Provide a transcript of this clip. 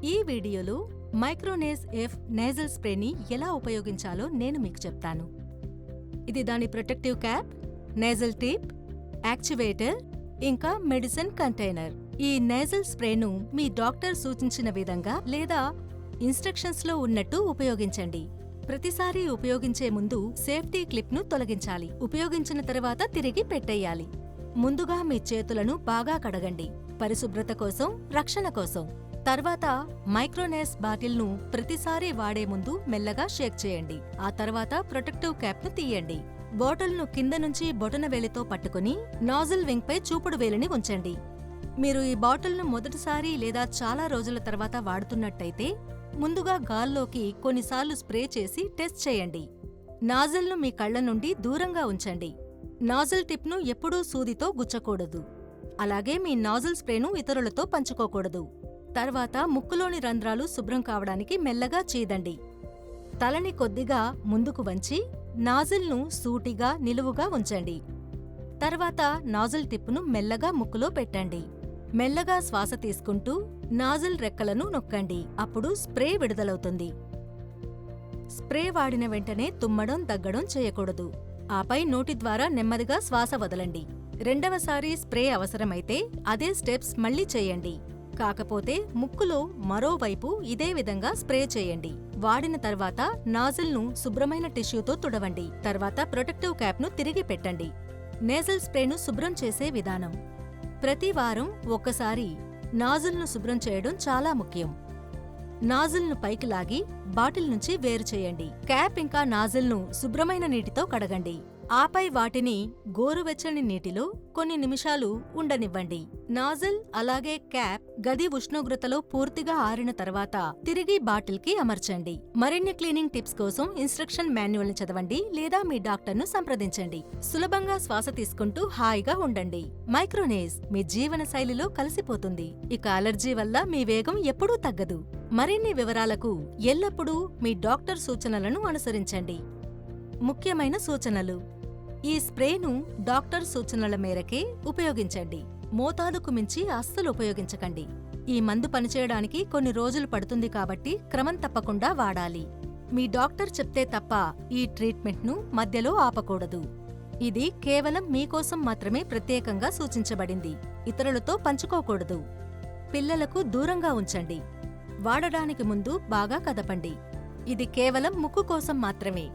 ఈ వీడియోలో మైక్రోనేస్ F nasal స్ప్రేని ఎలా ఉపయోగించాలో నేను మీకు చెప్తాను. ఇది దాని protective cap, nasal tip, actuator, ఇంకా మెడిసిన్ కంటైనర్. ఈ నేజల్ స్ప్రేను మీ డాక్టర్ సూచించిన విధంగా లేదా ఇన్స్ట్రక్షన్స్లో ఉన్నట్టు ఉపయోగించండి. ప్రతిసారి ఉపయోగించే ముందు సేఫ్టీ క్లిప్ను తొలగించాలి. ఉపయోగించిన తర్వాత తిరిగి పెట్టేయాలి. ముందుగా మీ చేతులను బాగా కడగండి, పరిశుభ్రత కోసం, రక్షణ కోసం. తర్వాత మైక్రోనేస్ బాటిల్ను ప్రతిసారి వాడే ముందు మెల్లగా షేక్ చేయండి. ఆ తర్వాత ప్రొటెక్టివ్ క్యాప్ను తీయండి. బాటిల్ను కింద నుంచి బొటనవేలితో పట్టుకుని నాజిల్ వింగ్పై చూపుడు వేలిని ఉంచండి. మీరు ఈ బాటిల్ను మొదటిసారి లేదా చాలా రోజుల తర్వాత వాడుతున్నట్టయితే ముందుగా గాల్లోకి కొన్నిసార్లు స్ప్రే చేసి టెస్ట్ చేయండి. నాజిల్ను మీ కళ్ల నుండి దూరంగా ఉంచండి. నాజిల్ టిప్ను ఎప్పుడూ సూదితో గుచ్చకూడదు. అలాగే మీ నాజిల్ స్ప్రేను ఇతరులతో పంచుకోకూడదు. తర్వాత ముక్కులోని రంధ్రాలు శుభ్రం కావడానికి మెల్లగా చీదండి. తలని కొద్దిగా ముందుకు వంచి నాజిల్ను సూటిగా నిలువుగా ఉంచండి. తర్వాత నాజిల్ టిప్పును మెల్లగా ముక్కులో పెట్టండి. మెల్లగా శ్వాస తీసుకుంటూ నాజిల్ రెక్కలను నొక్కండి. అప్పుడు స్ప్రే విడుదలవుతుంది. స్ప్రే వాడిన వెంటనే తుమ్మడం, దగ్గడం చేయకూడదు. ఆపై నోటి ద్వారా నెమ్మదిగా శ్వాస వదలండి. రెండవసారి స్ప్రే అవసరమైతే అదే స్టెప్స్ మళ్లీ చేయండి. కాకపోతే ముక్కులో మరోవైపు ఇదే విధంగా స్ప్రే చేయండి. వాడిన తర్వాత నాజిల్ను శుభ్రమైన టిష్యూతో తుడవండి. తర్వాత ప్రొటెక్టివ్ క్యాప్ను తిరిగి పెట్టండి. నేజల్ స్ప్రేను శుభ్రం చేసే విధానం: ప్రతి వారం ఒక్కసారి నాజిల్ను శుభ్రం చేయడం చాలా ముఖ్యం. నాజిల్ను పైకి లాగి బాటిల్ నుంచి వేరు చేయండి. క్యాప్ ఇంకా నాజిల్ను శుభ్రమైన నీటితో కడగండి. ఆపై వాటిని గోరువెచ్చని నీటిలో కొన్ని నిమిషాలు ఉండనివ్వండి. నాజిల్ అలాగే క్యాప్ గది ఉష్ణోగ్రతలో పూర్తిగా ఆరిన తర్వాత తిరిగి బాటిల్కి అమర్చండి. మరిన్ని క్లీనింగ్ టిప్స్ కోసం ఇన్స్ట్రక్షన్ మాన్యువల్ని చదవండి లేదా మీ డాక్టర్ను సంప్రదించండి. సులభంగా శ్వాస తీసుకుంటూ హాయిగా ఉండండి. మైక్రోనేస్ మీ జీవన శైలిలో కలిసిపోతుంది. ఇక అలర్జీ వల్ల మీ వేగం ఎప్పుడూ తగ్గదు. మరిన్ని వివరాలకు ఎల్లప్పుడూ మీ డాక్టర్ సూచనలను అనుసరించండి. ముఖ్యమైన సూచనలు: ఈ స్ప్రేను డాక్టర్ సూచనల మేరకే ఉపయోగించండి. మోతాదుకు మించి అస్సలు ఉపయోగించకండి. ఈ మందు పనిచేయడానికి కొన్ని రోజులు పడుతుంది కాబట్టి క్రమం తప్పకుండా వాడాలి. మీ డాక్టర్ చెప్తే తప్ప ఈ ట్రీట్మెంట్ను మధ్యలో ఆపకూడదు. ఇది కేవలం మీకోసం మాత్రమే ప్రత్యేకంగా సూచించబడింది. ఇతరులతో పంచుకోకూడదు. పిల్లలకు దూరంగా ఉంచండి. వాడడానికి ముందు బాగా కదపండి. ఇది కేవలం ముక్కు కోసం మాత్రమే.